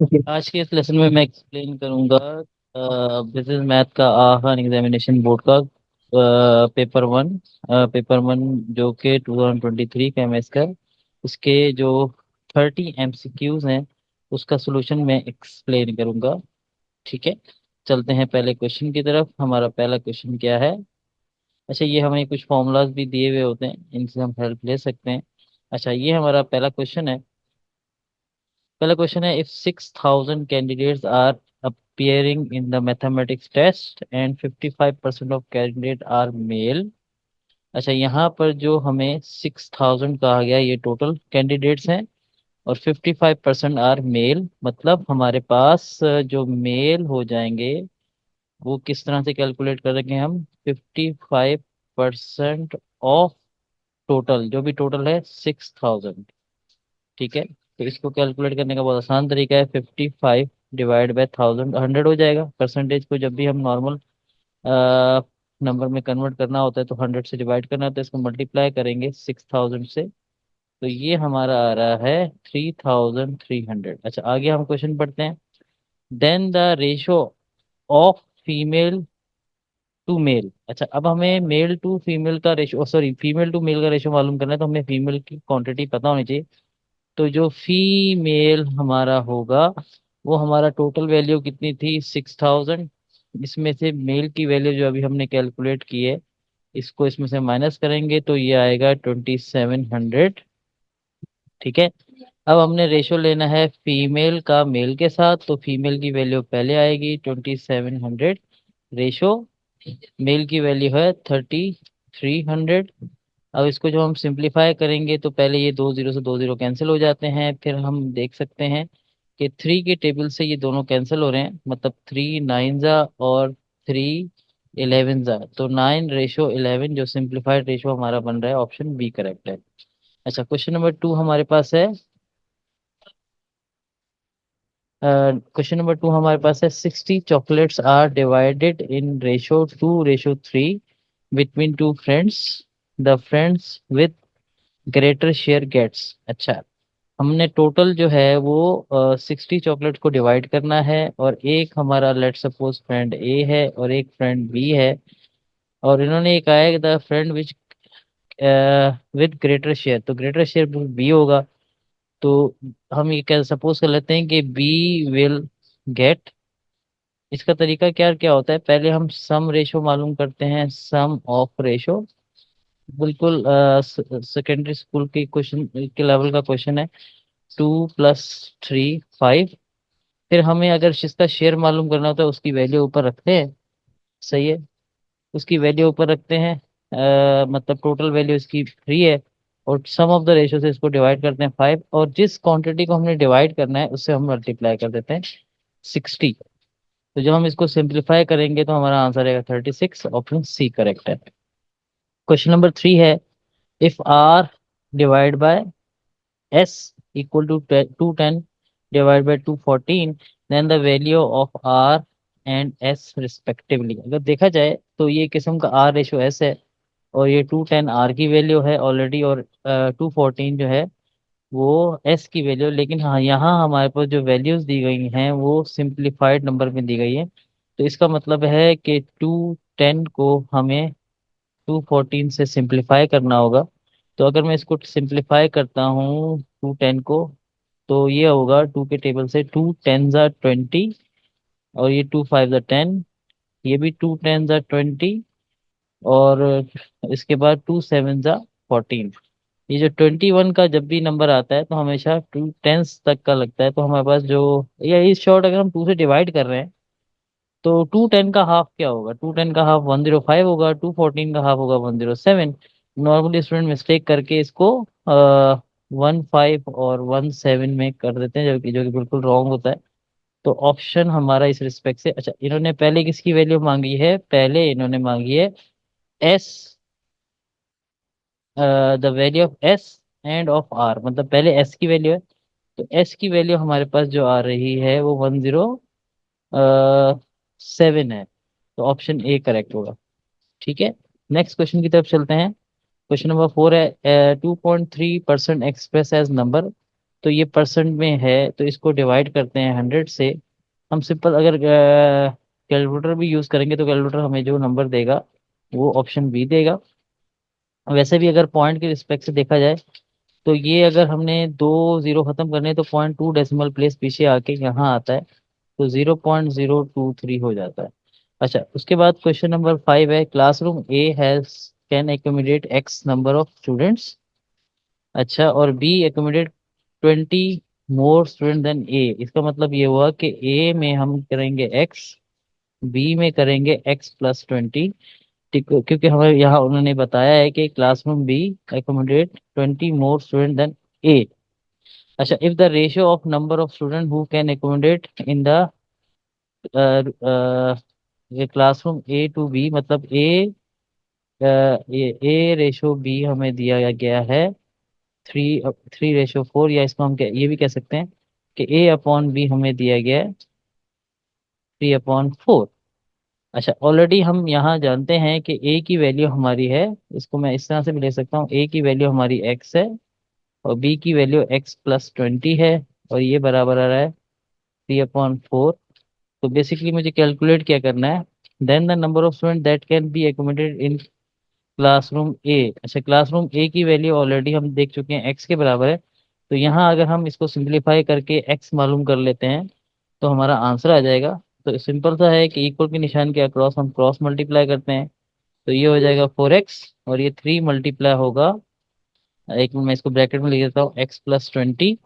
आज के इस लेसन में मैं एक्सप्लेन करूंगा बिजनेस मैथ का आसान एग्जामिनेशन बोर्ड का पेपर वन जो कि 2023 का एमएस का उसके जो 30 एमसीक्यूज हैं उसका सोल्यूशन मैं एक्सप्लेन करूंगा। ठीक है, चलते हैं पहले क्वेश्चन की तरफ। हमारा पहला क्वेश्चन क्या है? अच्छा, ये हमें कुछ फॉर्मूलाज भी दिए हुए होते हैं, इनसे हम हेल्प ले सकते हैं। अच्छा, ये हमारा पहला क्वेश्चन है। पहला क्वेश्चन है, if 6,000 candidates are appearing in the mathematics test and 55% of candidate are male। अच्छा, यहाँ पर जो हमें 6,000 कहा गया, ये टोटल कैंडिडेट्स हैं और 55% आर मेल, मतलब हमारे पास जो मेल हो जाएंगे वो किस तरह से कैलकुलेट करेंगे हम? 55% ऑफ टोटल, जो भी टोटल है 6,000। ठीक है, तो इसको कैलकुलेट करने का बहुत आसान तरीका है। 55 डिवाइड बाय 1000, 100 हो जाएगा। परसेंटेज को जब भी हम नॉर्मल नंबर में कन्वर्ट करना होता है तो 100 से डिवाइड करना होता है, इसको मल्टीप्लाई करेंगे 6,000 से, तो ये हमारा आ रहा है 3,300। अच्छा, आगे हम क्वेश्चन पढ़ते हैं। Then the ratio of female to male. अच्छा, अब हमें मेल टू फीमेल का ratio, sorry, female to male का रेशो मालूम करना है, तो हमें फीमेल की क्वांटिटी पता होनी चाहिए। तो जो फीमेल हमारा होगा वो हमारा टोटल वैल्यू कितनी थी? 6,000। इसमें से मेल की वैल्यू जो अभी हमने कैलकुलेट की है, इसको इसमें से माइनस करेंगे तो ये आएगा 2,700। ठीक है, अब हमने रेशो लेना है फीमेल का मेल के साथ, तो फीमेल की वैल्यू पहले आएगी 2,700, रेशो मेल की वैल्यू है 3,300। अब इसको जब हम सिंप्लीफाई करेंगे तो पहले ये दो जीरो से दो जीरो कैंसिल हो जाते हैं, फिर हम देख सकते हैं कि थ्री के टेबल से ये दोनों कैंसिल हो रहे हैं, मतलब 3 9 और 3 11 तो 9:11, जो सिंप्लीफाइड रेशो हमारा बन रहा है, ऑप्शन बी करेक्ट है। अच्छा, क्वेश्चन नंबर टू हमारे पास है। क्वेश्चन नंबर 2 हमारे पास है, 60 chocolates are divided in ratio 2:3 between two friends. The friends with greater share gets. अच्छा, हमने टोटल जो है वो 60 चॉकलेट को डिवाइड करना है, और एक हमारा लेट सपोज फ्रेंड ए है और एक फ्रेंड बी है, और इन्होंने एक आया the friend which with greater share, तो ग्रेटर शेयर बी होगा। तो हम ये क्या सपोज कर लेते हैं कि बी विल गेट। इसका तरीका क्या क्या होता है, पहले हम सम रेशो मालूम करते हैं, सम ऑफ रेशो। बिल्कुल सेकेंडरी स्कूल के क्वेश्चन के लेवल का क्वेश्चन है। 2 + 3 5। फिर हमें अगर इसका शेयर मालूम करना होता है, उसकी वैल्यू ऊपर रखते हैं। सही है, उसकी वैल्यू ऊपर रखते हैं। मतलब टोटल वैल्यू इसकी 3 है, और सम ऑफ द रेशो से इसको डिवाइड करते हैं 5, और जिस क्वांटिटी को हमने डिवाइड करना है उससे हम मल्टीप्लाई कर देते हैं 60। तो जब हम इसको सिंप्लीफाई करेंगे तो हमारा आंसर आएगा 36, ऑप्शन सी करेक्ट है। क्वेश्चन नंबर 3 है, if R divide by S equal to 210 divide by 214, then the value of R and S respectively. अगर देखा जाए तो ये किस्म का आर रेशो एस है, और ये 210 आर की वैल्यू है ऑलरेडी, और 214 जो है वो एस की वैल्यू। लेकिन हाँ, यहाँ हमारे पास जो वैल्यूज दी गई हैं वो सिंप्लीफाइड नंबर में दी गई है, तो इसका मतलब है कि 210 को हमें 214 से सिंप्लीफाई करना होगा। तो अगर मैं इसको सिंप्लीफाई करता हूँ 210 को, तो ये होगा 2 के टेबल से 2 10 * 20, और ये 2 5 * 10, ये भी 2 10 * 20, और इसके बाद 2 7 * 14। ये जो 21 का जब भी नंबर आता है तो हमेशा 2 टेंस तक का लगता है, तो हमारे पास जो, या इस शॉर्ट अगर हम 2 से डिवाइड कर रहे हैं तो 210 का हाफ क्या होगा? 210 का हाफ 105 होगा, 214 का हाफ होगा 107। नॉर्मली स्टूडेंट मिस्टेक करके इसको 15 और 17 में कर देते हैं, जो कि बिल्कुल रॉन्ग होता है। तो ऑप्शन हमारा इस रिस्पेक्ट से, अच्छा, इन्होंने पहले किसकी वैल्यू मांगी है? पहले इन्होंने मांगी है S, the value of S and of R, मतलब पहले एस की वैल्यू है। तो एस की वैल्यू हमारे पास जो आ रही है वो 107 है, तो ऑप्शन ए करेक्ट होगा। ठीक है, नेक्स्ट क्वेश्चन की तरफ चलते हैं। क्वेश्चन नंबर 4 है, 2.3% एक्सप्रेस एज नंबर तो ये परसेंट में है, तो इसको डिवाइड करते हैं 100 से। हम सिंपल अगर कैलकुलेटर भी यूज़ करेंगे तो कैलकुलेटर हमें जो नंबर देगा वो ऑप्शन बी देगा। वैसे भी अगर पॉइंट के रिस्पेक्ट से देखा जाए तो ये अगर हमने दो जीरो खत्म करने हैं तो 0.2 डेसिमल प्लेस पीछे आके यहाँ आता है, तो 0.023 हो जाता है। अच्छा, उसके बाद क्वेश्चन नंबर 5 है, classroom A has can accommodate X number of students. अच्छा, और B accommodate 20 more student then A. इसका मतलब ये हुआ कि ए में हम करेंगे एक्स, बी में करेंगे एक्स प्लस 20। क्योंकि हमें यहाँ उन्होंने बताया है कि classroom B accommodate 20 more student then A. अच्छा, if the ratio of number of student who can accommodate in the ये क्लासरूम ए टू बी, मतलब ए रेशो बी हमें दिया गया है 3:4, या इसको हम ये भी कह सकते हैं कि ए अपॉन बी हमें दिया गया है 3/4। अच्छा, ऑलरेडी हम यहाँ जानते हैं कि ए की वैल्यू हमारी है, इसको मैं इस तरह से भी ले सकता हूँ, ए की वैल्यू हमारी एक्स है और बी की वैल्यू एक्स प्लस 20 है, और ये बराबर आ रहा है 3/4। तो बेसिकली मुझे कैलकुलेट क्या करना है, then the number of student that can be accommodated in classroom A. अच्छा, क्लासरूम ए की वैल्यू ऑलरेडी हम देख चुके हैं एक्स के बराबर है, तो यहाँ अगर हम इसको सिंप्लीफाई करके एक्स मालूम कर लेते हैं तो हमारा आंसर आ जाएगा। तो सिंपल सा है कि इक्वल के निशान के अक्रॉस हम क्रॉस मल्टीप्लाई करते हैं, तो ये हो जाएगा 4x, और ये 3 मल्टीप्लाई होगा, एक मिनट मैं इसको ब्रैकेट में लिख देता हूँ, x प्लस 20,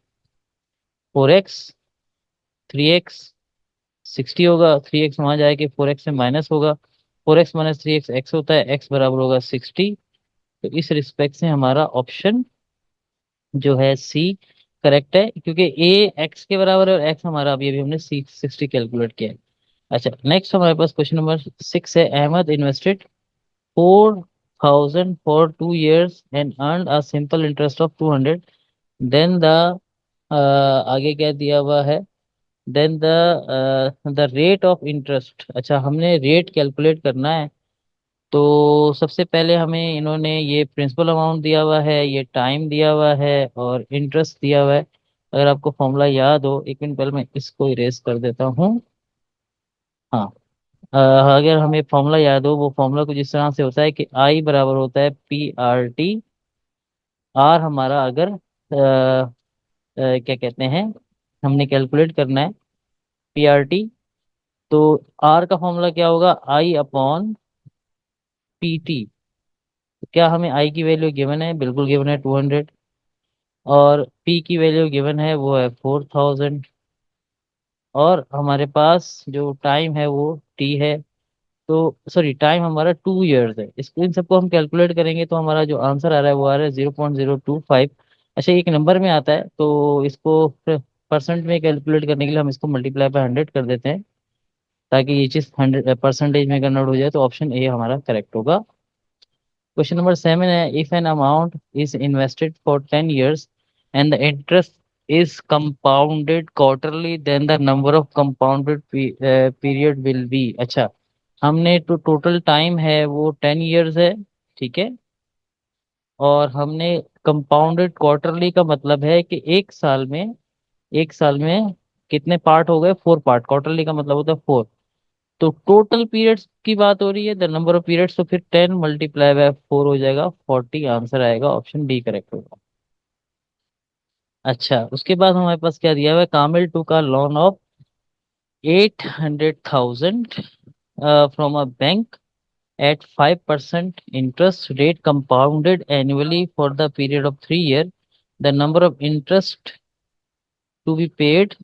4x, 3x, 60 होगा, 3x वहां जाएगा 4x से माइनस होगा, 4x माइनस 3x x होता है, x बराबर होगा 60। तो इस रिस्पेक्ट से हमारा ऑप्शन जो है सी करेक्ट है, क्योंकि ए एक्स के बराबर है और एक्स हमारा अभी अभी हमने सी 60 कैलकुलेट किया है। अच्छा, नेक्स्ट हमारे पास क्वेश्चन नंबर 6 है, Ahmad invested 4,000 for 2 years and earn a simple interest of 200, then the आगे क्या दिया हुआ है, then the rate of interest. अच्छा, हमने रेट कैलकुलेट करना है, तो सबसे पहले हमें इन्होंने ये प्रिंसिपल अमाउंट दिया हुआ है, ये टाइम दिया हुआ है और इंटरेस्ट दिया हुआ है। अगर आपको फॉर्मूला याद हो, एक मिनट पहले मैं इसको इरेज कर देता हूँ। हाँ, अगर हमें फॉर्मूला याद हो, वो फॉर्मूला कुछ इस तरह से होता है कि आई बराबर होता है PRT। आर हमारा अगर क्या कहते हैं, हमने कैलकुलेट करना है PRT, तो आर का फॉर्मूला क्या होगा, I/PT। क्या हमें आई की वैल्यू गिवन है, बिल्कुल गिवन है 200, और पी की वैल्यू गिवन है वो है 4000, और हमारे पास जो टाइम है वो टी है, तो सॉरी टाइम हमारा 2 years है। इसको इन सबको हम कैलकुलेट करेंगे तो हमारा जो आंसर आ रहा है वो आ रहा है 0.025। अच्छा, एक नंबर में आता है तो इसको परसेंट में कैलकुलेट करने के लिए हम इसको मल्टीप्लाई बाय 100 कर देते हैं, ताकि ये चीज़ 100% में कन्वर्ट हो जाए, तो ऑप्शन ए हमारा करेक्ट होगा। क्वेश्चन नंबर 7 है, if an amount is invested for 10 years and the interest is compounded quarterly, then the number of compounded period will be। अच्छा, हमने तो टोटल टाइम है वो 10 years है, ठीक है, और हमने कंपाउंडेड क्वार्टरली का मतलब है कि एक साल में कितने पार्ट हो गए, 4 पार्ट, क्वार्टरली का मतलब होता है 4। तो टोटल पीरियड्स की बात हो रही है, द नंबर ऑफ पीरियड्स, तो फिर 10 × 4 हो जाएगा 40, आंसर आएगा, ऑप्शन बी करेक्ट होगा। अच्छा, उसके बाद हमारे पास क्या दिया हुआ है, कामिल टू का loan of 800,000 from a bank at 5% interest rate compounded annually for the period of 3 years. The number of interest to be paid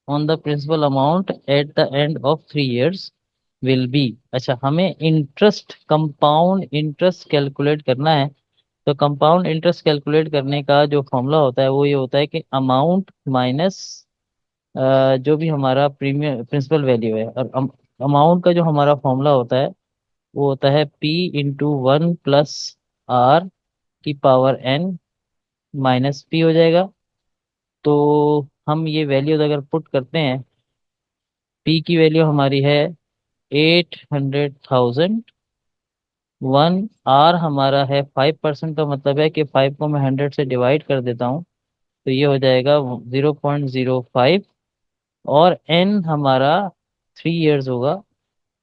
on the principal amount at the end of 3 years will be। अच्छा, हमें interest compound interest calculate करना है, तो compound interest calculate करने का जो formula होता है वो ये होता है कि अमाउंट माइनस जो भी हमारा प्रीमियम प्रिंसिपल वैल्यू है, और अमाउंट का जो हमारा फॉर्मूला होता है वो होता है P × 1 + R⁻n - P हो जाएगा। तो हम ये वैल्यूज अगर पुट करते हैं, P की वैल्यू हमारी है 800,000, 1 R हमारा है 5%, का मतलब है कि 5 को मैं 100 से डिवाइड कर देता हूँ, तो ये हो जाएगा 0.05, और n हमारा 3 इयर्स होगा।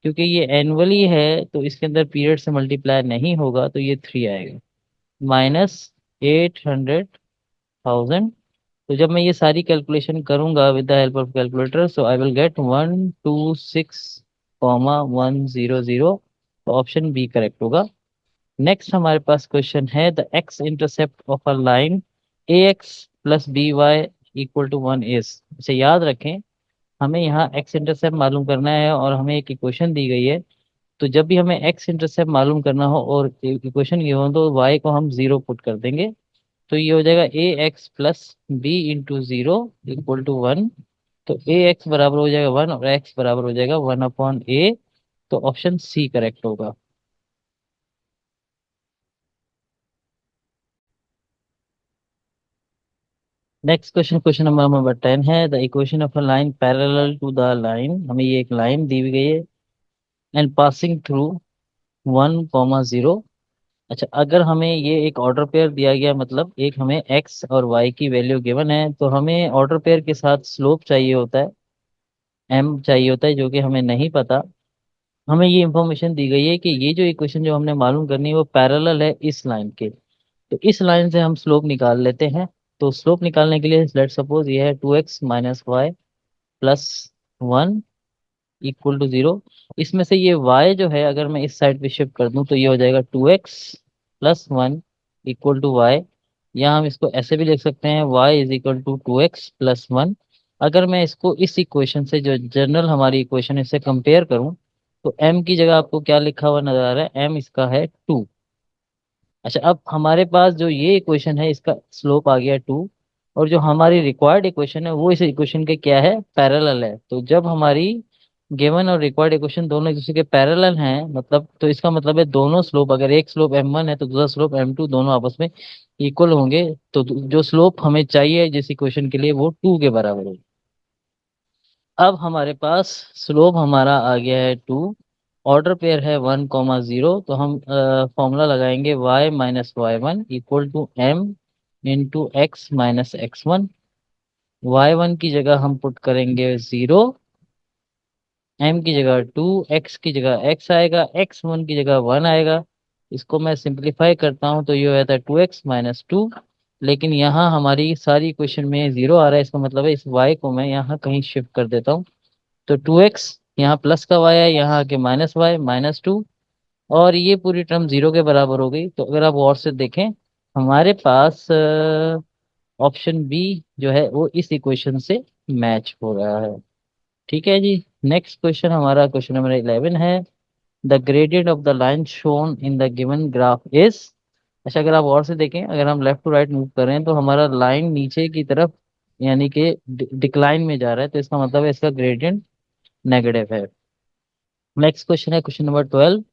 क्योंकि ये एनुअली है तो इसके अंदर पीरियड से मल्टीप्लाई नहीं होगा, तो ये 3 आएगा, -800,000। तो जब मैं ये सारी कैलकुलेशन करूंगा with the help of calculator, so I will get 126,100। तो ऑप्शन बी करेक्ट होगा। नेक्स्ट हमारे पास क्वेश्चन है, the X intercept of a line A X plus B Y equal to 1 is. इसे याद रखें, हमें यहाँ एक्स इंटरसेप्ट मालूम करना है और हमें एक इक्वेशन दी गई है। तो जब भी हमें एक्स इंटरसेप्ट मालूम करना हो और इक्वेशन गिवन हो तो वाई को हम जीरो पुट कर देंगे। तो ये हो जाएगा A X plus B into zero equal to 1। तो ए एक्स बराबर हो जाएगा 1 और एक्स बराबर हो जाएगा 1/a। तो ऑप्शन सी करेक्ट होगा। नेक्स्ट क्वेश्चन, क्वेश्चन नंबर 10 है, the equation of a line parallel to the line. हमें ये एक लाइन दी हुई गई है एंड पासिंग थ्रू 1,0। अच्छा, अगर हमें ये एक ऑर्डर पेयर दिया गया, मतलब एक हमें एक्स और वाई की वैल्यू गिवन है, तो हमें ऑर्डर पेयर के साथ स्लोप चाहिए होता है, एम चाहिए होता है, जो कि हमें नहीं पता। हमें ये इंफॉर्मेशन दी गई है कि ये जो इक्वेशन जो हमने मालूम करनी है वो पैरेलल है इस लाइन के। तो इस लाइन से हम स्लोप निकाल लेते हैं। तो स्लोप निकालने के लिए लेट सपोज ये है 2x - y + 1 इक्वल टू 0। इसमें से ये y जो है अगर मैं इस साइड पे शिफ्ट कर दूं तो ये हो जाएगा 2x + 1 इक्वल टू y। या हम इसको ऐसे भी लिख सकते हैं, y = 2x + 1। अगर मैं इसको इस इक्वेशन से, जो जनरल हमारी इक्वेशन है, इससे कंपेयर करूं, तो m की जगह आपको क्या लिखा हुआ नजर आ रहा है, m इसका है 2। अच्छा, अब हमारे पास जो ये इक्वेशन है इसका स्लोप आ गया 2, और जो हमारी रिक्वायर्ड इक्वेशन है वो इस इक्वेशन के क्या है, पैरेलल है। तो जब हमारी गिवन और रिक्वायर्ड इक्वेशन दोनों एक दूसरे के पैरेलल हैं, मतलब तो इसका मतलब है दोनों स्लोप, अगर एक स्लोप m1 है तो दूसरा स्लोप m2, दोनों आपस में इक्वल होंगे। तो जो स्लोप हमें चाहिए जिस इक्वेशन के लिए वो 2 के बराबर होगी। अब हमारे पास स्लोप हमारा आ गया है 2, ऑर्डर पेयर है 1,0। तो हम फॉर्मूला लगाएंगे y - y1 equal to m into x - x1। y1 की जगह हम पुट करेंगे 0, m की जगह 2, x की जगह x आएगा, x1 की जगह 1 आएगा। इसको मैं सिंप्लीफाई करता हूँ तो ये हो जाता है 2x - 2। लेकिन यहाँ हमारी सारी इक्वेशन में 0 आ रहा है, इसका मतलब है इस y को मैं यहाँ कहीं शिफ्ट कर देता हूँ। तो 2x यहाँ प्लस का y है, यहाँ आके -y - 2, और ये पूरी टर्म 0 के बराबर हो गई। तो अगर आप गौर से देखें, हमारे पास ऑप्शन बी जो है वो इस इक्वेशन से मैच हो रहा है। ठीक है जी। नेक्स्ट क्वेश्चन हमारा क्वेश्चन नंबर 11 है, the gradient of the line shown in the given graph is. अच्छा, अगर आप और से देखें, अगर हम लेफ्ट टू राइट मूव कर रहे हैं तो हमारा लाइन नीचे की तरफ यानी कि डिक्लाइन में जा रहा है, तो इसका मतलब है इसका ग्रेडियंट नेगेटिव है। नेक्स्ट क्वेश्चन है question number 12,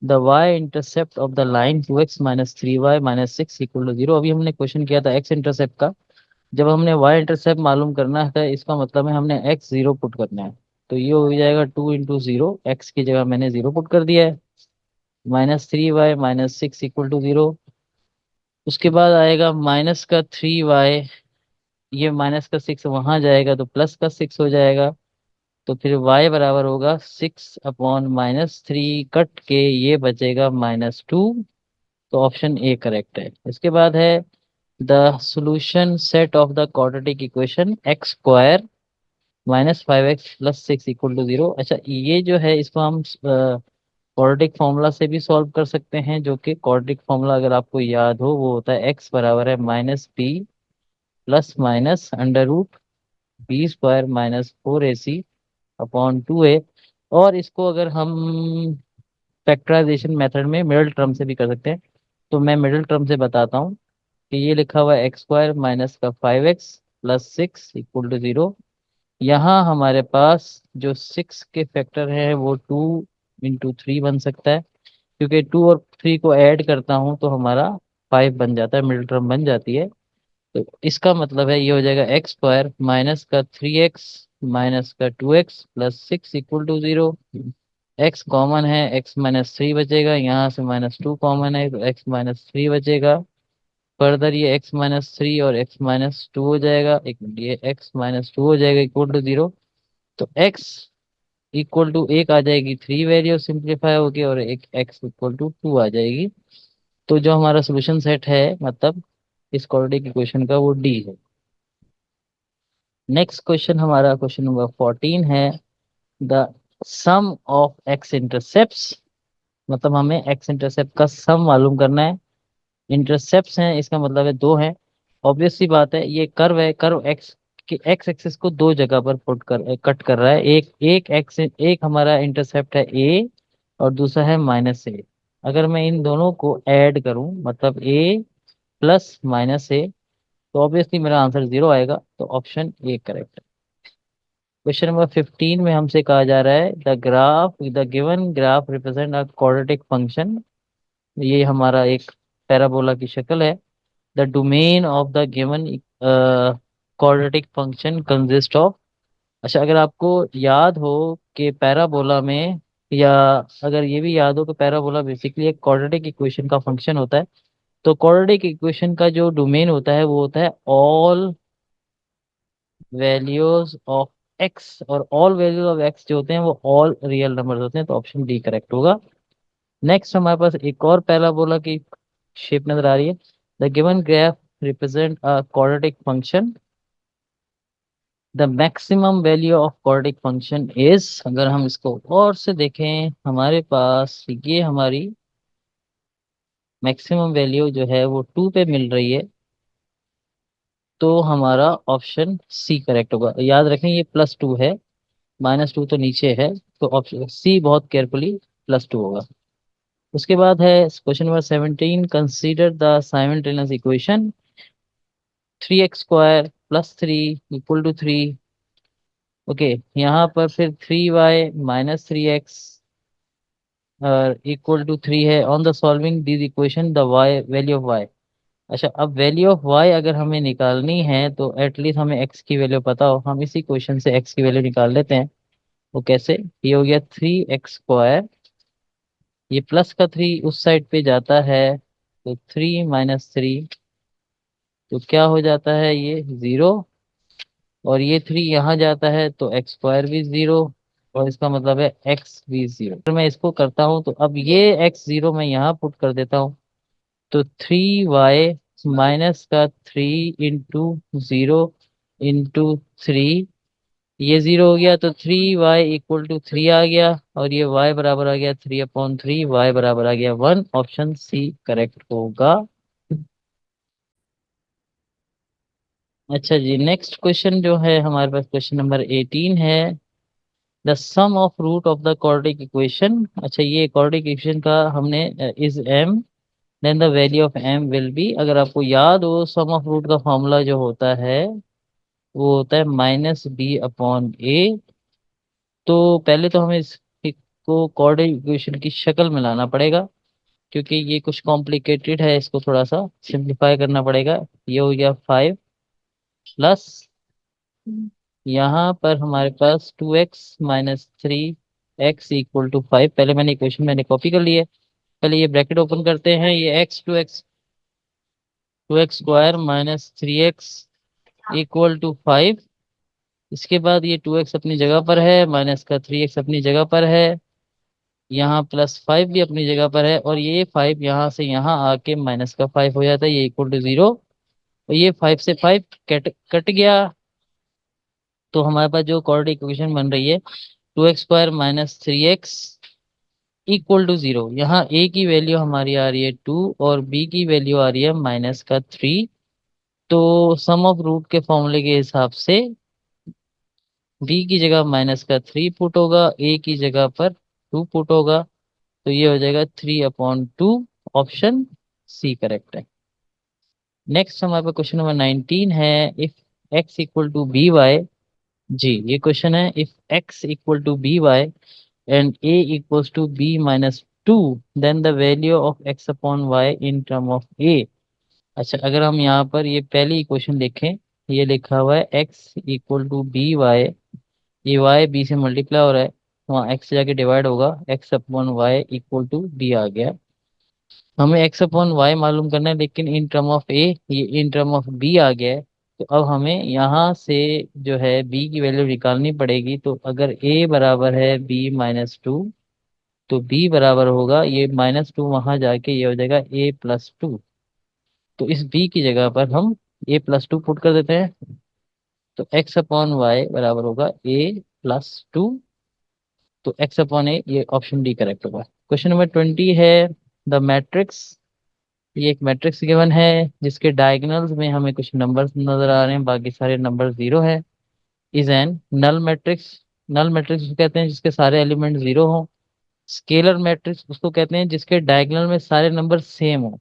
the y intercept of the line 2x - 3y - 6 equal to 0। अभी हमने क्वेश्चन किया था x इंटरसेप्ट का। जब हमने y इंटरसेप्ट मालूम करना है इसका मतलब है हमने x 0 पुट करना है। तो ये हो जाएगा 2 × 0, x की जगह मैंने 0 पुट कर दिया है, -3y - 6 इक्वल टू 0। उसके बाद आएगा -3y, ये -6 वहां जाएगा तो +6 हो जाएगा। तो फिर y बराबर होगा 6/-3, कट के ये बचेगा -2। तो ऑप्शन ए करेक्ट है। इसके बाद है the solution set of the quadratic equation x² -5x + 6 equal to 0। अच्छा, ये जो है इसको हम क्वाड्रेटिक फॉर्मूला से भी सॉल्व कर सकते हैं, जो कि क्वाड्रेटिक फॉर्मूला अगर आपको याद हो वो होता है x बराबर है -b ± √b² - 4ac/2a। और इसको अगर हम फैक्टराइजेशन मेथड में मिडिल टर्म से भी कर सकते हैं। तो मैं मिडिल टर्म से बताता हूँ कि ये लिखा हुआ है x² माइनस का 5x + 6 इक्वल टू 0। यहाँ हमारे पास जो 6 के फैक्टर है वो 2 × 3 बन सकता है, क्योंकि 2 और 3 को ऐड करता हूँ तो हमारा 5 बन जाता है, मिडिल टर्म बन जाती है। तो इसका मतलब है ये हो जाएगा x² माइनस का 3x माइनस का 2x + 6 equal to 0। x common है, x - 3 बचेगा, यहाँ से -2 कॉमन है तो x - 3 बचेगा। फर्दर ये x-3 और x-2 हो जाएगा, एक मिनट, ये x-2 हो जाएगा इक्वल टू 0। तो x इक्वल टू 1 आ जाएगी, 3 वैल्यू सिंप्लीफाई होगी, और एक x इक्वल टू 2 आ जाएगी। तो जो हमारा सोल्यूशन सेट है मतलब इस क्वाड्रेटिक इक्वेशन का, वो डी है। नेक्स्ट क्वेश्चन हमारा क्वेश्चन नंबर 14 है, the sum of X intercepts, मतलब हमें एक्स इंटरसेप्ट का सम मालूम करना है। इंटरसेप्ट्स हैं, इसका मतलब है दो हैं। ऑब्वियस सी बात है, ये कर्व है, कर्व एक्स के एक्स एक्सिस को दो जगह पर पुट कर कट कर रहा है। एक एक एक्स, एक हमारा इंटरसेप्ट है ए और दूसरा है -a। अगर मैं इन दोनों को ऐड करूं, मतलब a प्लस -a, तो ऑब्वियसली मेरा आंसर 0 आएगा। तो ऑप्शन ए करेक्ट है। क्वेश्चन नंबर 15 में हमसे कहा जा रहा है, the given graph represent a quadratic function. ये हमारा एक पैराबोला की शक्ल है। The domain of the given quadratic function consist of. अच्छा, अगर आपको याद हो कि पैराबोला में, या अगर ये भी याद हो कि पैराबोला बेसिकली एक क्वाड्रेटिक इक्वेशन का फंक्शन होता है, तो क्वाड्रेटिक इक्वेशन का जो डोमेन होता है वो होता है ऑल वैल्यूज ऑफ एक्स, और ऑल वैल्यूज ऑफ एक्स जो होते हैं वो ऑल रियल नंबर्स होते हैं। तो ऑप्शन डी करेक्ट होगा। नेक्स्ट हमारे पास एक और पैराबोला की शेप नजर आ रही है। The given graph represent a quadratic function. The maximum value of quadratic function is, अगर हम इसको और से देखें, हमारे पास ये हमारी मैक्सिमम वैल्यू जो है वो 2 पे मिल रही है। तो हमारा ऑप्शन सी करेक्ट होगा। याद रखें ये +2 है, -2 तो नीचे है, तो ऑप्शन सी बहुत केयरफुली +2 होगा। उसके बाद है question number 17, consider the simultaneous equation 3x² + 3 = 3। Okay, यहाँ पर फिर 3y - 3x और =3 है। On the solving this equation the y value of y। अच्छा, अब वैल्यू ऑफ y अगर हमें निकालनी है तो एटलीस्ट हमें x की वैल्यू पता हो। हम इसी क्वेश्चन से x की वैल्यू निकाल लेते हैं। वो कैसे? ये हो गया 3x², ये प्लस का 3 उस साइड पे जाता है, तो 3 - 3, तो क्या हो जाता है ये 0, और ये 3 यहाँ जाता है तो x² भी 0, और इसका मतलब है x भी 0। तो मैं इसको करता हूँ, तो अब ये x0 मैं यहाँ पुट कर देता हूँ। तो 3y माइनस का 3 इंटू 0 इंटू 3, ये 0 हो गया, तो 3y = 3 आ गया, और ये y बराबर आ गया 3/3, y बराबर आ गया 1। ऑप्शन सी करेक्ट होगा। अच्छा जी, नेक्स्ट क्वेश्चन जो है हमारे पास क्वेश्चन नंबर 18 है, the sum of root of the quadratic equation. अच्छा, ये क्वाड्रेटिक इक्वेशन का हमने is m, then the value of m will be. अगर आपको याद हो, सम ऑफ रूट का फॉर्मूला जो होता है वो होता है -b/a। तो पहले तो हमें इसको कोऑर्डिनेट इक्वेशन की शक्ल में लाना पड़ेगा, क्योंकि ये कुछ कॉम्प्लिकेटेड है, इसको थोड़ा सा सिंप्लीफाई करना पड़ेगा। ये हो गया 5 प्लस, यहाँ पर हमारे पास 2x - 3x = 5। पहले मैंने इक्वेशन मैंने कॉपी कर ली है। पहले ये ब्रैकेट ओपन करते हैं, ये x 2x² - 3x = 5। इसके बाद ये 2x अपनी जगह पर है, माइनस का 3x अपनी जगह पर है, यहाँ +5 भी अपनी जगह पर है, और ये 5 यहाँ से यहाँ आके -5 हो जाता है, ये =0। और ये 5 से 5 कट कट गया। तो हमारे पास जो क्वाड्रेटिक इक्वेशन बन रही है 2x² - 3x = 0। यहाँ a की वैल्यू हमारी आ रही है 2 और b की वैल्यू आ रही है -3। तो सम ऑफ रूट के फॉर्मूले के हिसाब से b की जगह -3 पुट होगा, a की जगह पर 2 पुट होगा, तो ये हो जाएगा 3/2। ऑप्शन सी करेक्ट है। नेक्स्ट हमारे पास क्वेश्चन नंबर 19 है, इफ x = by। जी, ये क्वेश्चन है, if x = by and a = b - 2, then the value of x/y in term of a। अच्छा, अगर हम यहाँ पर ये पहली इक्वेशन देखें, ये लिखा हुआ है x = by, ये y b से मल्टीप्लाई हो रहा है, वहाँ x से जाके डिवाइड होगा, x/y = b आ गया। हमें एक्स अपॉन वाई मालूम करना है, लेकिन इन टर्म ऑफ ए, ये इन टर्म ऑफ बी आ गया है। तो अब हमें यहाँ से जो है बी की वैल्यू निकालनी पड़ेगी। तो अगर ए बराबर है b-2, तो बी बराबर होगा, ये -2 वहां जाके ये हो जाएगा a+2। तो इस बी की जगह पर हम a+2 पुट कर देते हैं। तो एक्स अपॉन वाई बराबर होगा a+2। तो एक्स अपॉन ए, ये ऑप्शन डी करेक्ट होगा। क्वेश्चन नंबर 20 है द मैट्रिक्स। ये एक मैट्रिक्स गिवन है जिसके डायगोनल्स में हमें कुछ नंबर्स नजर आ रहे हैं, बाकी सारे नंबर जीरो है। Is an null matrix. Null matrix उसको कहते हैं जिसके सारे एलिमेंट जीरो हों। स्केलर मैट्रिक्स उसको कहते हैं जिसके डायगोनल में सारे नंबर सेम हो।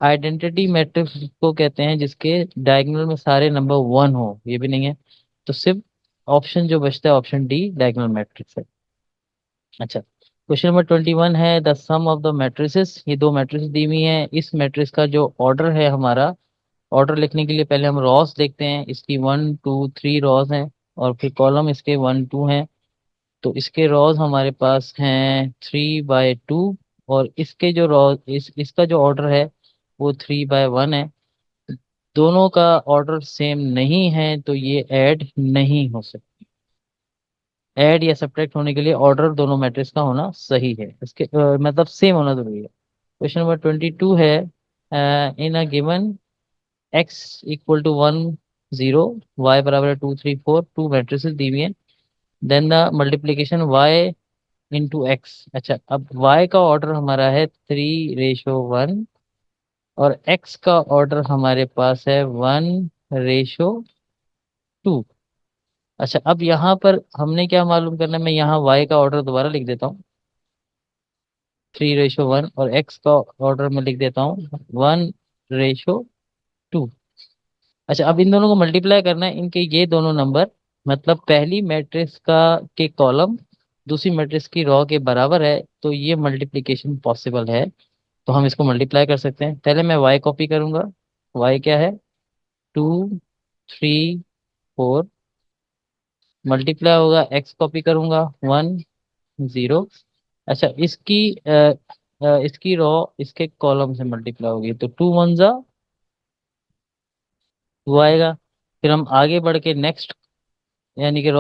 आइडेंटिटी मैट्रिक्स उसको कहते हैं जिसके डायगोनल में सारे नंबर वन हो, ये भी नहीं है। तो सिर्फ ऑप्शन जो बचता है ऑप्शन डी डायगोनल मैट्रिक्स है। अच्छा, क्वेश्चन नंबर 21 है the sum of the matrices. ये दो मैट्रिक्स दी हुई हैं। इस मैट्रिक्स का जो ऑर्डर है हमारा, ऑर्डर लिखने के लिए पहले हम रॉस देखते हैं। इसकी 1 2 3 रॉस हैं, और फिर कॉलम इसके 1 2 हैं। तो इसके रॉस हमारे पास हैं 3/2, और इसके जो रॉ इसका जो ऑर्डर है वो 3/1 है। दोनों का ऑर्डर सेम नहीं है, तो ये ऐड नहीं हो सकती। ऐड या सब्ट्रैक्ट होने के लिए ऑर्डर दोनों मैट्रिक्स का होना सही है, इसके मतलब सेम होना जरूरी है। क्वेश्चन नंबर 22 है इन अ गिवन x=1 0, y बराबर है 2 3 4, टू मैट्रिसेस दी हुई है। Then the multiplication y into X. अच्छा, अब y का ऑर्डर हमारा है 3:1, और x का ऑर्डर हमारे पास है 1:2। अच्छा, अब यहाँ पर हमने क्या मालूम करना है, मैं यहाँ y का ऑर्डर दोबारा लिख देता हूँ 3:1, और x का ऑर्डर में लिख देता हूँ 1:2। अच्छा, अब इन दोनों को मल्टीप्लाई करना है, इनके ये दोनों नंबर, मतलब पहली मैट्रिक्स का के कॉलम दूसरी मैट्रिक्स की रॉ के बराबर है, तो ये मल्टीप्लिकेशन पॉसिबल है। तो हम इसको मल्टीप्लाई कर सकते हैं। पहले मैं y कॉपी करूंगा। y क्या है, 2 3 4। मल्टीप्लाई होगा, x कॉपी करूंगा 1 0। अच्छा, इसकी रॉ इसके कॉलम से मल्टीप्लाई होगी, तो 2 1 आएगा। फिर हम आगे बढ़ के नेक्स्ट, यानी कि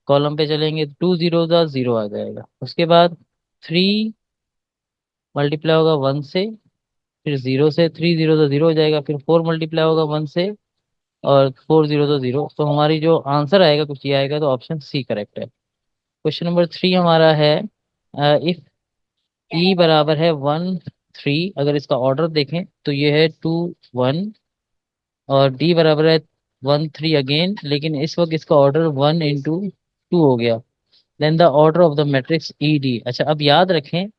कॉलम पे चलेंगे, 2 0 आ जाएगा। उसके बाद 3 मल्टीप्लाई होगा 1 से, फिर 0 से, 3 0 हो जाएगा। फिर 4 मल्टीप्लाई होगा 1 से, और 4 0। तो हमारी जो आंसर आएगा कुछ ये आएगा, तो ऑप्शन सी करेक्ट है। क्वेश्चन नंबर 3 हमारा है इफ ई बराबर है 1 3, अगर इसका ऑर्डर देखें तो ये है 2 1, और डी बराबर है 1 3 अगेन, लेकिन इस वक्त इसका ऑर्डर 1 × 2 हो गया। Then the order of the matrix E D. अच्छा, अब याद रखें,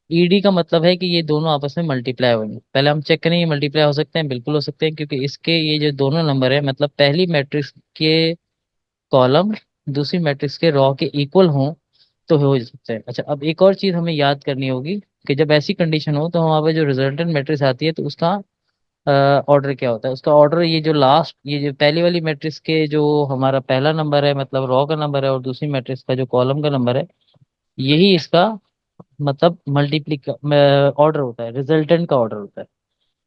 ई डी का मतलब है कि ये दोनों आपस में मल्टीप्लाई होंगे। पहले हम चेक करें ये मल्टीप्लाई हो सकते हैं, बिल्कुल हो सकते हैं, क्योंकि इसके ये जो दोनों नंबर है, मतलब पहली मैट्रिक्स के कॉलम दूसरी मैट्रिक्स के रॉ के इक्वल हों, तो हो सकते हैं। अच्छा, अब एक और चीज हमें याद करनी होगी कि जब ऐसी कंडीशन हो तो हमारे पास जो रिजल्टेंट मैट्रिक्स आती है, तो उसका ऑर्डर क्या होता है। उसका ऑर्डर, ये जो लास्ट, ये जो पहली वाली मैट्रिक्स के जो हमारा पहला नंबर है, मतलब रॉ का नंबर है, और दूसरी मैट्रिक्स का जो कॉलम का नंबर है, यही इसका मतलब मल्टीप्लिक ऑर्डर होता है, रिजल्टेंट का ऑर्डर होता है।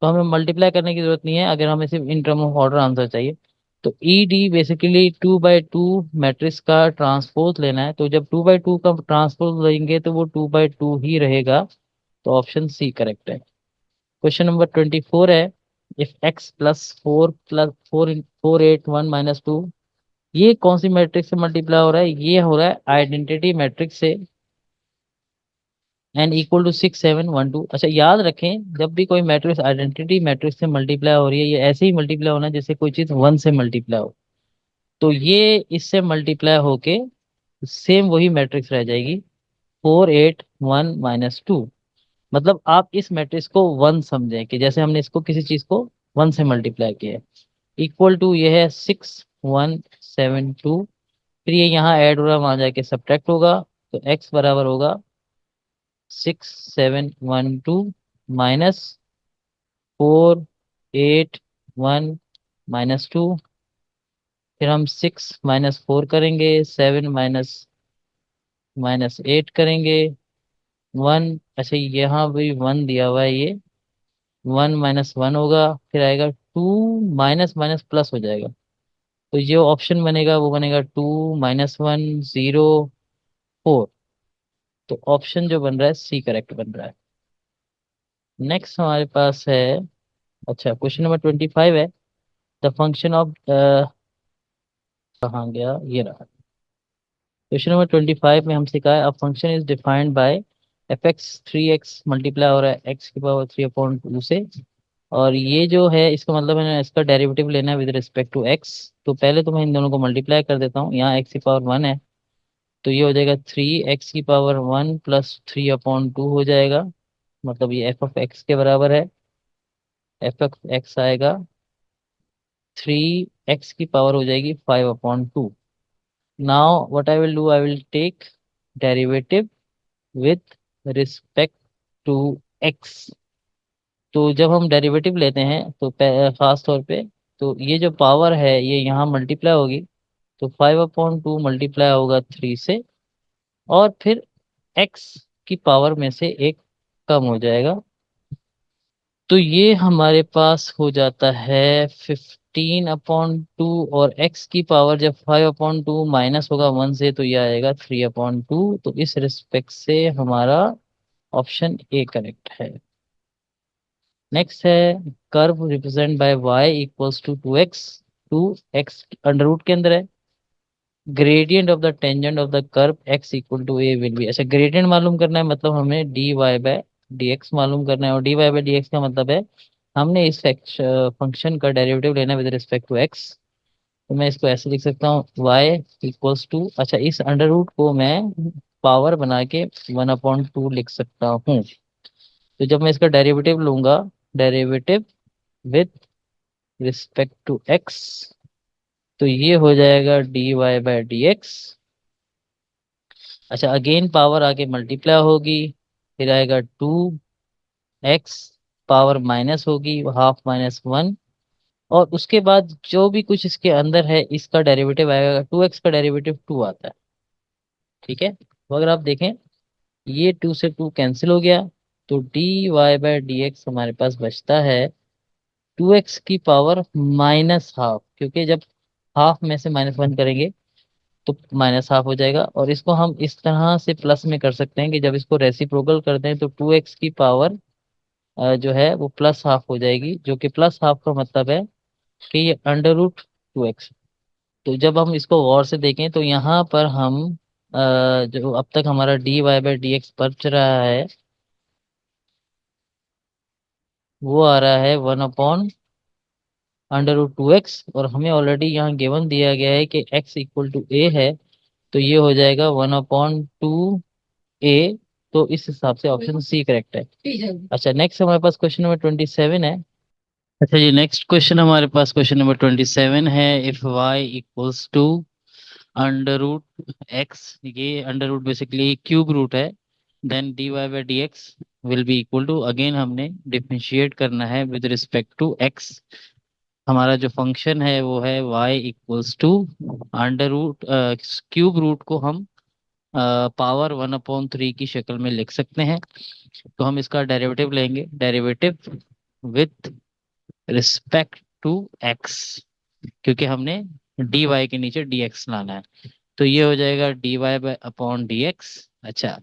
तो हमें मल्टीप्लाई करने की जरूरत नहीं है, अगर हमें सिर्फ इन टर्म ऑफ ऑर्डर आंसर चाहिए। तो ई डी बेसिकली 2/2 मैट्रिक्स का ट्रांसपोज लेना है। तो जब 2/2 का ट्रांसपोज लेंगे तो वो 2/2 ही रहेगा। तो ऑप्शन सी करेक्ट है। क्वेश्चन नंबर 24 है इफ एक्स +4 + 4 8 1 - 2, ये कौन सी मैट्रिक्स से मल्टीप्लाई हो रहा है, ये हो रहा है आइडेंटिटी मैट्रिक्स से। n = 6 7 1 2। अच्छा, याद रखें, जब भी कोई मैट्रिक्स आइडेंटिटी मैट्रिक्स से मल्टीप्लाई हो रही है, ये ऐसे ही मल्टीप्लाई होना है जैसे कोई चीज 1 से मल्टीप्लाई हो। तो ये इससे मल्टीप्लाई होके सेम वही मैट्रिक्स रह जाएगी, 4 8 1 - 2। मतलब आप इस मैट्रिक्स को 1 समझें, कि जैसे हमने इसको किसी चीज को 1 से मल्टीप्लाई किया है। इक्वल टू ये है 6 1 7 2। फिर ये यहाँ ऐड हो रहा है, वहां जाके सब्ट्रैक्ट होगा। तो x बराबर होगा 6 7 1 2 -4 8 1 - 2। फिर हम 6 - 4 करेंगे, 7 माइनस 8 करेंगे, वन, अच्छा यहाँ भी वन दिया हुआ है, ये वन माइनस वन होगा, फिर आएगा टू माइनस माइनस प्लस हो जाएगा। तो जो ऑप्शन बनेगा वो बनेगा two minus one zero four. तो ऑप्शन जो बन रहा है सी करेक्ट बन रहा है। नेक्स्ट हमारे पास है, अच्छा क्वेश्चन नंबर 25 है। द फंक्शन ऑफ, कहाँ गया, ये रहा। क्वेश्चन नंबर 25 में हमसे कहा है a function is defined by F x, three x multiply हो रहा है एक्स की पावर थ्री अपॉन टू से। और ये जो है इसका मतलब है इसका डेरिवेटिव लेना है विद रिस्पेक्ट टू एक्स। तो पहले तो मैं इन दोनों को मल्टीप्लाई कर देता हूँ, यहाँ एक्स की पावर वन है, तो ये हो जाएगा थ्री एक्स की power one plus three upon two हो जाएगा। मतलब ये एफ ऑफ एक्स के बराबर है। एफ ऑफ एक्स आएगा थ्री एक्स की पावर हो जाएगी five upon two. Now what I will do, I will take derivative with respect to X. तो जब हम डेरिवेटिव लेते हैं तो खास तौर पे, तो ये जो पावर है ये यहाँ मल्टीप्लाई होगी, तो फाइव अपॉन टू मल्टीप्लाई होगा थ्री से, और फिर एक्स की पावर में से एक कम हो जाएगा। तो ये हमारे पास हो जाता है 15/2, और x की पावर जब 5/2 माइनस होगा वन से तो ये आएगा 3/2। तो इस रिस्पेक्ट से हमारा ऑप्शन ए करेक्ट है। नेक्स्ट है curve represent by y equals to two X. Two X under root के अंदर है, gradient of the tangent of the curve x equal to A will be. अच्छा ग्रेडियंट मालूम करना है, मतलब हमें D Y by D X मालूम करना है, और D Y by D X का मतलब है हमने इस फंक्शन का डेरिवेटिव लेना है विद रिस्पेक्ट टू एक्स। तो मैं इसको ऐसे लिख सकता हूँ y इक्वल्स टू, अच्छा इस अंडर रूट को मैं पावर बना के वन अपॉन टू लिख सकता हूँ। तो जब मैं इसका डेरिवेटिव लूंगा, derivative with respect to X, तो ये हो जाएगा D Y by D X. अच्छा अगेन पावर आके मल्टीप्लाई होगी, फिर आएगा टू एक्स, पावर माइनस होगी हाफ माइनस वन, और उसके बाद जो भी कुछ इसके अंदर है इसका डेरिवेटिव आएगा, टू एक्स का डेरिवेटिव टू आता है। ठीक है, तो अगर आप देखें ये टू से टू कैंसिल हो गया, तो D Y by D X हमारे पास बचता है टू एक्स की पावर माइनस हाफ, क्योंकि जब हाफ में से माइनस वन करेंगे तो माइनस हाफ हो जाएगा। और इसको हम इस तरह से प्लस में कर सकते हैं कि जब इसको रेसिप्रोकल करते हैं तो टू एक्स की पावर जो है वो प्लस हाफ हो जाएगी, जो कि प्लस हाफ का मतलब है कि ये अंडर रूट टू एक्स। तो जब हम इसको गौर से देखें तो यहाँ पर हम जो अब तक हमारा D Y by D X बच रहा है वो आ रहा है one upon under root two X, और हमें ऑलरेडी यहाँ गिवन दिया गया है कि एक्स इक्वल टू ए है, तो ये हो जाएगा वन अपॉन टू ए। तो इस हिसाब से ऑप्शन सी करेक्ट है। अच्छा नेक्स्ट हमारे पास क्वेश्चन नंबर 27 है। अच्छा जी नेक्स्ट क्वेश्चन हमारे पास क्वेश्चन नंबर 27 है। If y equals to under root X, ये under root basically cube root है, then D Y by D X will be equal to, again हमने डिफरेंशिएट करना है विद रिस्पेक्ट टू एक्स। हमारा जो फंक्शन है वो है y equals to under root cube root को हम पावर वन अपॉन थ्री की शक्ल में लिख सकते हैं। तो हम इसका डेरिवेटिव लेंगे, derivative with respect to X, क्योंकि हमने डी वाई के नीचे डी एक्स लाना है। तो ये हो जाएगा D Y by upon D X. अच्छा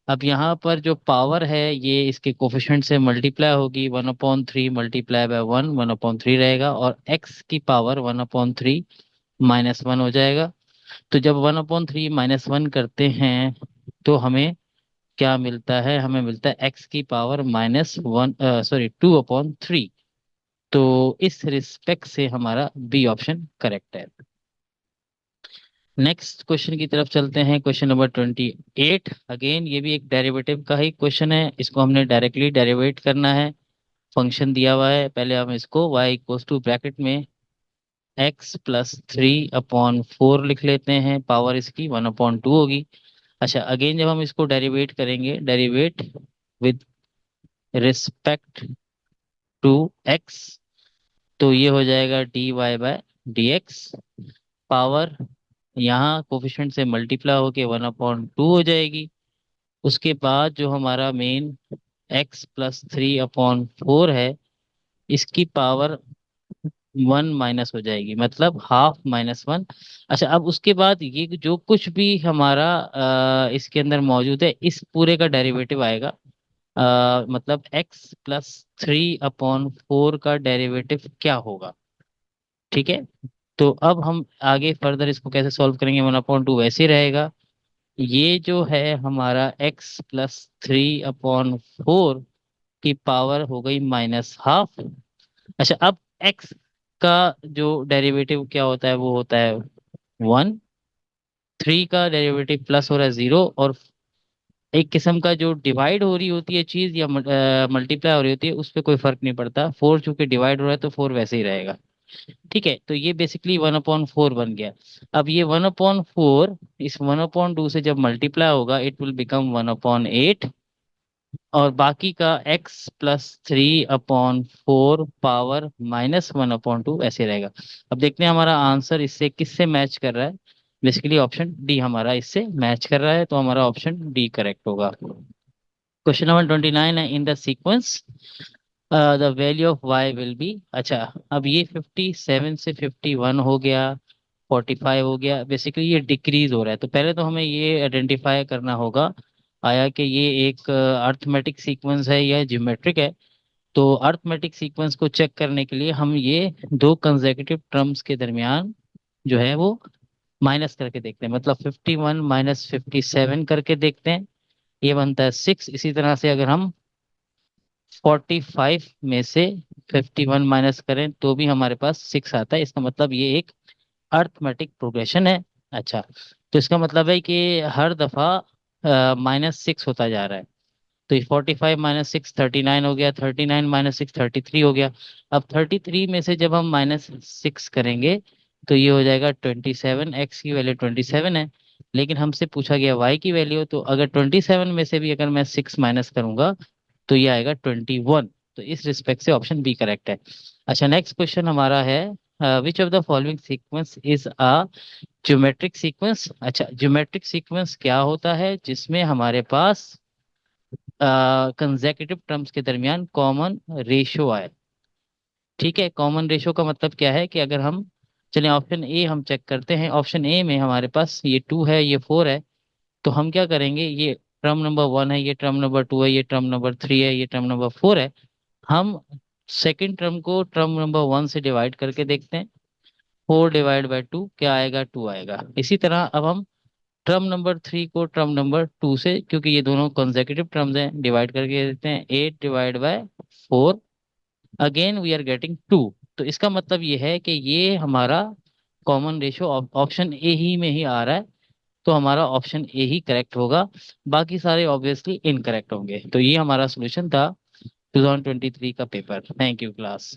अब यहाँ पर जो पावर है ये इसके कोफिशिएंट से मल्टीप्लाई होगी, one upon three multiply by one, one upon three रहेगा, और एक्स की power one upon three minus one हो जाएगा। तो जब one upon three minus one करते हैं तो हमें क्या मिलता है, हमें मिलता है एक्स की power minus one, sorry two upon three. तो इस रिस्पेक्ट से हमारा बी ऑप्शन करेक्ट है। नेक्स्ट क्वेश्चन की तरफ चलते हैं, क्वेश्चन नंबर 28। अगेन ये भी एक डेरिवेटिव का ही क्वेश्चन है, इसको हमने डायरेक्टली डेरिवेट करना है। फंक्शन दिया हुआ है, पहले हम इसको y इक्वल्स टू ब्रैकेट में x plus three upon four लिख लेते हैं, पावर इसकी वन अपॉन टू होगी। अच्छा अगेन जब हम इसको डेरिवेट करेंगे, derivate with respect to x, तो ये हो जाएगा D Y by D X, power यहाँ कोफिशिएंट से मल्टीप्लाई होके वन अपॉन टू हो जाएगी। उसके बाद जो हमारा मेन x+3/4 है, इसकी पावर 1 माइनस हो जाएगी, मतलब हाफ -1। अच्छा, अब उसके बाद ये जो कुछ भी हमारा इसके अंदर मौजूद है, इस पूरे का डेरिवेटिव आएगा। मतलब x+3/4 का डेरिवेटिव क्या होगा। ठीक है, तो अब हम आगे फर्दर इसको कैसे सॉल्व करेंगे, 1/2 वैसे ही रहेगा। ये जो है हमारा x+3/4 की पावर हो गई -1/2। अच्छा, अब x का जो डेरिवेटिव क्या होता है, वो होता है 1। 3 का डेरिवेटिव प्लस हो रहा है 0, और एक किस्म का जो डिवाइड हो रही होती है चीज या मल्टीप्लाई हो रही होती है, उस पर कोई फर्क नहीं पड़ता। 4 चूंकि डिवाइड हो रहा है तो 4 वैसे ही रहेगा। ठीक है, तो ये बेसिकली 1/4 बन गया। अब ये 1/4 इस 1/2 से जब मल्टीप्लाई होगा, इट विल बिकम 1/8, और बाकी का x+3/4 पावर -1/2 ऐसे रहेगा। अब देखते हैं हमारा आंसर इससे किससे मैच कर रहा है। बेसिकली ऑप्शन डी हमारा इससे मैच कर रहा है, तो हमारा ऑप्शन डी करेक्ट होगा। क्वेश्चन नंबर 29 है, in the sequence the value of y will be. अच्छा, अब ये 57 से 51 हो गया, 45 हो गया, बेसिकली ये डिक्रीज हो रहा है। तो पहले तो हमें ये आइडेंटिफाई करना होगा आया कि ये एक अर्थमेटिक सीक्वेंस है या ज्योमेट्रिक है। तो अर्थमेटिक सीक्वेंस को चेक करने के लिए हम ये दो कंसेक्यूटिव टर्म्स के दरमियान जो है वो माइनस करके देखते हैं, मतलब 51 - 57 करके देखते हैं। ये बनता है 6। इसी तरह से अगर हम 45 में से 51 माइनस करें तो भी हमारे पास 6 आता है। इसका मतलब ये एक अर्थमेटिक प्रोग्रेशन है। अच्छा, तो इसका मतलब है कि हर दफा -6 होता जा रहा है। तो ये 45 -6 39 हो गया, 39 -6 33 हो गया। अब 33 में से जब हम -6 करेंगे तो ये हो जाएगा 27। एक्स की वैल्यू 27 है, लेकिन हमसे पूछा गया वाई की वैल्यू। तो अगर 27 में से भी अगर मैं 6 माइनस करूंगा तो ये आएगा 21। तो इस रिस्पेक्ट से ऑप्शन बी करेक्ट है। अच्छा, नेक्स्ट क्वेश्चन हमारा है, which of the following sequence is a geometric sequence. अच्छा, ज्योमेट्रिक सीक्वेंस क्या होता है, जिसमें हमारे पास कंसेक्यूटिव टर्म्स के दरमियान कॉमन रेशो आए। ठीक है, कॉमन रेशो का मतलब क्या है कि अगर हम चलिए ऑप्शन ए हम चेक करते हैं। ऑप्शन ए में हमारे पास ये 2 है, ये 4 है। तो हम क्या करेंगे, ये टर्म नंबर 1 है, ये टर्म नंबर 2 है, ये टर्म नंबर 3 है, ये टर्म नंबर 4 है। हम सेकंड टर्म को टर्म नंबर 1 से डिवाइड करके देखते हैं। 4/2 क्या आएगा, 2 आएगा। इसी तरह अब हम टर्म नंबर 3 को टर्म नंबर 2 से, क्योंकि ये दोनों कंसेक्यूटिव टर्म्स हैं, डिवाइड करके देते हैं। 8/4, अगेन वी आर गेटिंग 2। तो इसका मतलब ये है कि ये हमारा कॉमन रेशो ऑप्शन ए ही में ही आ रहा है। तो हमारा ऑप्शन ए ही करेक्ट होगा, बाकी सारे ऑब्वियसली इनकरेक्ट होंगे। तो ये हमारा सोल्यूशन था 2023 का पेपर। Thank you class.